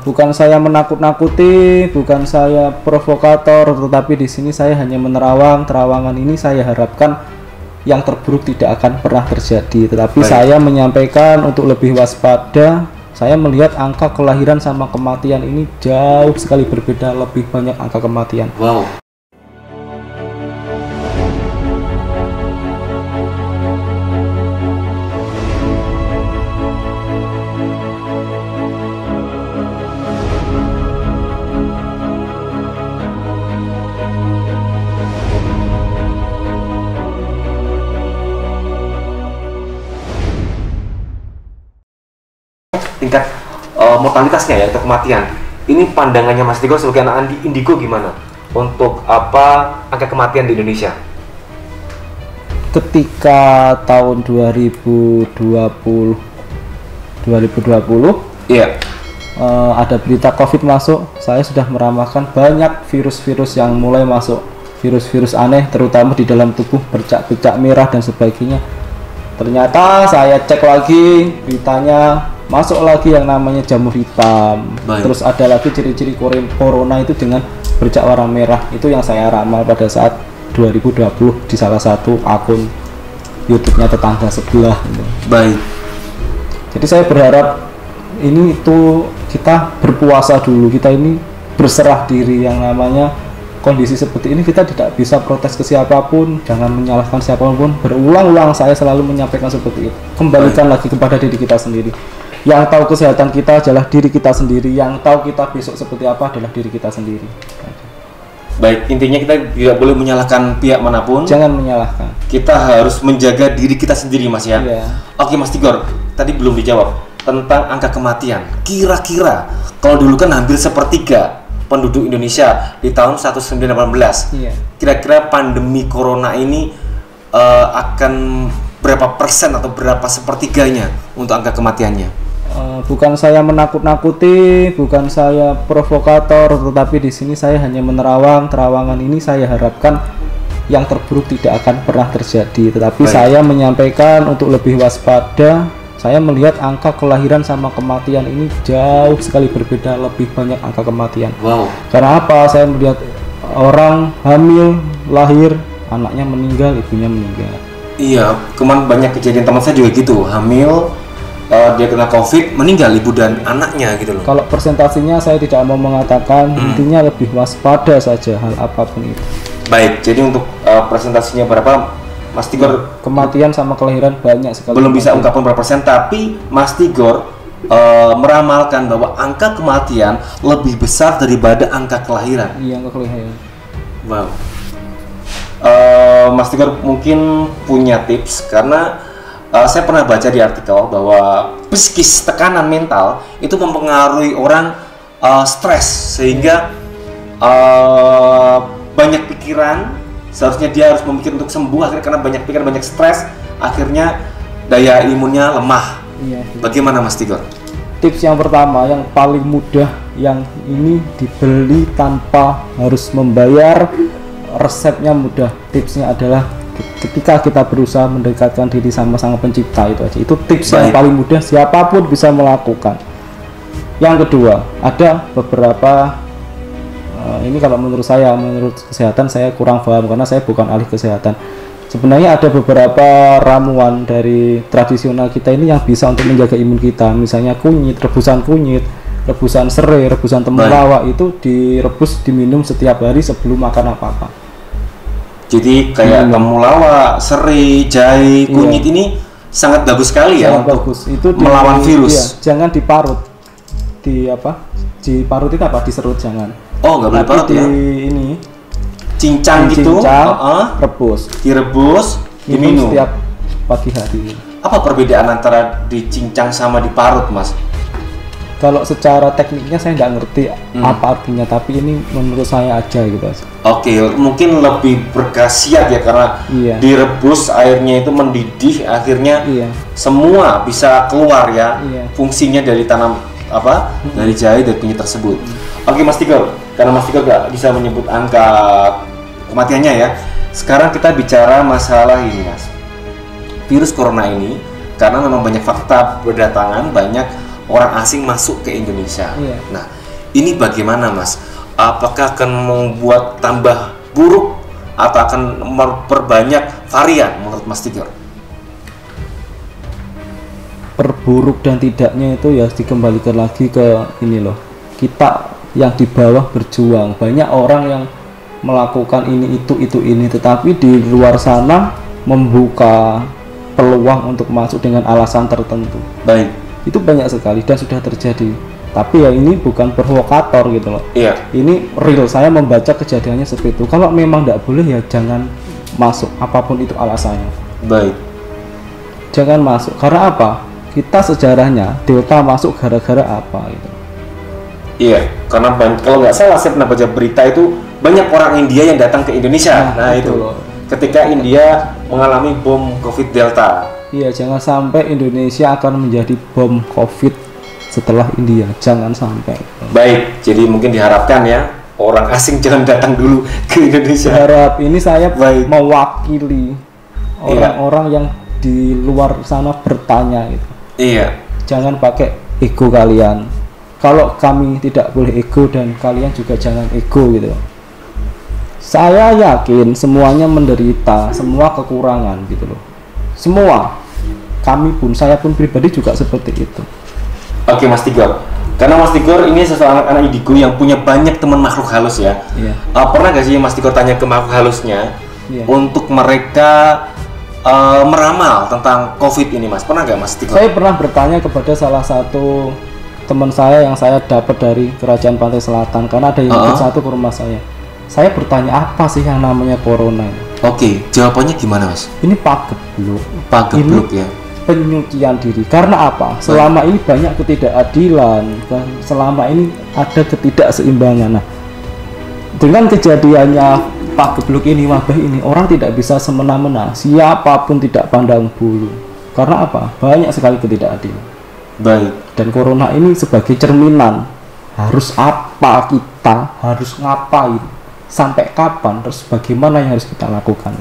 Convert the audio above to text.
Bukan saya menakut-nakuti, bukan saya provokator, tetapi di sini saya hanya menerawang. Terawangan ini saya harapkan yang terburuk tidak akan pernah terjadi, tetapi Baik. saya menyampaikan untuk lebih waspada. Saya melihat angka kelahiran sama kematian ini jauh sekali berbeda, lebih banyak angka kematian. Wow. Tingkat mortalitasnya ya, atau kematian. Ini pandangannya Mas Tigor sebagai anak indigo gimana untuk angka kematian di Indonesia? Ketika tahun 2020 Iya. ada berita COVID masuk, saya sudah meramalkan banyak virus-virus yang mulai masuk, virus-virus aneh terutama di dalam tubuh, bercak-bercak merah dan sebagainya. Ternyata saya cek lagi beritanya, masuk lagi yang namanya jamur hitam. Baik. Terus ada lagi ciri-ciri corona itu dengan bercak warna merah. Itu yang saya ramal pada saat 2020 di salah satu akun YouTube-nya tetangga sebelah gitu. Baik. Jadi saya berharap ini itu kita berpuasa dulu, kita ini berserah diri. Yang namanya kondisi seperti ini kita tidak bisa protes ke siapapun, jangan menyalahkan siapapun. Berulang-ulang saya selalu menyampaikan seperti itu. Kembalikan lagi kepada diri kita sendiri. Yang tahu kesehatan kita adalah diri kita sendiri, yang tahu kita besok seperti apa adalah diri kita sendiri. Baik, intinya kita tidak boleh menyalahkan pihak manapun. Jangan menyalahkan. Kita harus menjaga diri kita sendiri, Mas ya. Iya. Oke, Mas Tigor, tadi belum dijawab tentang angka kematian. Kira-kira kalau dulu kan hampir sepertiga penduduk Indonesia di tahun 1918. Iya. Kira-kira pandemi corona ini akan berapa persen atau berapa sepertiganya untuk angka kematiannya? Bukan saya menakut-nakuti, bukan saya provokator, tetapi di sini saya hanya menerawang. Terawangan ini saya harapkan yang terburuk tidak akan pernah terjadi, tetapi Baik. saya menyampaikan untuk lebih waspada. Saya melihat angka kelahiran sama kematian ini jauh sekali berbeda, lebih banyak angka kematian. Wow. Karena apa? Saya melihat orang hamil, lahir, anaknya meninggal, ibunya meninggal. Iya, kemarin banyak kejadian teman saya juga gitu, hamil, dia kena COVID, meninggal ibu dan anaknya gitu loh. Kalau presentasinya saya tidak mau mengatakan, intinya lebih waspada saja hal apapun itu. Baik, jadi untuk presentasinya berapa, Mas Tigor Kematian sama kelahiran banyak sekali. belum bisa kematian. ungkapkan berapa persen, tapi Mas Tigor meramalkan bahwa angka kematian lebih besar daripada angka kelahiran. Iya, angka kelahiran. Wow. Mas Tigor mungkin punya tips, karena saya pernah baca di artikel bahwa psikis, tekanan mental itu mempengaruhi orang stres, sehingga banyak pikiran. Seharusnya dia harus memikir untuk sembuh, akhirnya karena banyak pikiran, banyak stres, akhirnya daya imunnya lemah. Iya. Bagaimana Mas Tigor? Tips yang pertama, yang paling mudah, yang ini dibeli tanpa harus membayar, resepnya mudah. Tipsnya adalah ketika kita berusaha mendekatkan diri sama sang pencipta, itu aja. Itu tips yang Baik. paling mudah, siapapun bisa melakukan. Yang kedua, ada beberapa ini kalau menurut saya, menurut kesehatan saya kurang paham karena saya bukan ahli kesehatan. Sebenarnya ada beberapa ramuan dari tradisional kita ini yang bisa untuk menjaga imun kita. Misalnya kunyit, rebusan serai, rebusan temulawak, itu direbus, diminum setiap hari sebelum makan apa-apa. Jadi kayak temulawak, serai, jahe, kunyit ini sangat bagus sekali ya Sangat untuk bagus. Itu melawan virus. Iya, jangan diparut. Diparut itu apa? Diserut jangan. Oh, nggak boleh Tapi parut ya? Ini Cincang gitu, cincang, rebus, direbus, diminum. setiap pagi hari. Apa perbedaan antara dicincang sama diparut, Mas? Kalau secara tekniknya saya nggak ngerti apa artinya, tapi ini menurut saya aja gitu aja. Oke, mungkin lebih berkhasiat ya karena Iya. direbus, airnya itu mendidih, akhirnya Iya. semua bisa keluar ya. Iya. Fungsinya dari tanam dari jahe dan kunyit tersebut. Oke, Mas Tigor, karena Mas Tigor nggak bisa menyebut angka kematiannya ya. Sekarang kita bicara masalah ini, Mas. Virus corona ini karena memang banyak fakta berdatangan, banyak orang asing masuk ke Indonesia. Iya. Nah, ini bagaimana Mas? Apakah akan membuat tambah buruk atau akan memperbanyak varian menurut Mas Tigor? Perburuk dan tidaknya itu ya dikembalikan lagi ke ini loh, kita yang di bawah berjuang. Banyak orang yang melakukan ini ini, tetapi di luar sana membuka peluang untuk masuk dengan alasan tertentu. Baik. Itu banyak sekali dan sudah terjadi. Tapi ya ini bukan provokator gitu loh. Iya. Ini real, saya membaca kejadiannya seperti itu. Kalau memang tidak boleh ya jangan masuk, apapun itu alasannya. Baik. Jangan masuk. Karena apa? Kita sejarahnya Delta masuk gara-gara apa gitu. Iya, karena kalau nggak salah saya pernah baca berita itu banyak orang India yang datang ke Indonesia. Nah itu loh. Ketika India mengalami bom COVID Delta. Iya, jangan sampai Indonesia akan menjadi bom COVID setelah India. Jangan sampai. Baik, jadi mungkin diharapkan ya orang asing jangan datang dulu ke Indonesia. Harap ini saya Baik. mewakili orang-orang yang di luar sana bertanya gitu. Iya. Jangan pakai ego kalian. Kalau kami tidak boleh ego dan kalian juga jangan ego gitu. Saya yakin semuanya menderita, semua kekurangan gitu loh. Semua. Kami pun, saya pun pribadi juga seperti itu. Oke Mas Tigor. Karena Mas Tigor ini seseorang anak indigo yang punya banyak teman makhluk halus ya. Iya. Pernah gak sih Mas Tigor tanya ke makhluk halusnya untuk mereka meramal tentang COVID ini Mas? Pernah gak Mas Tigor? Saya pernah bertanya kepada salah satu teman saya yang saya dapat dari Kerajaan Pantai Selatan, karena ada yang ikut satu ke rumah saya. Saya bertanya apa sih yang namanya corona ini? Oke, jawabannya gimana Mas? Ini pagebluk. Pagebluk ya. Penyucian diri. Karena apa? Selama ini banyak ketidakadilan, kan? Selama ini ada ketidakseimbangan. Nah, dengan kejadiannya pagebluk ini, wabah ini, orang tidak bisa semena-mena, siapapun tidak pandang bulu. Karena apa? Banyak sekali ketidakadilan. Baik. Dan corona ini sebagai cerminan, harus apa kita, harus ngapain, sampai kapan, terus bagaimana yang harus kita lakukan.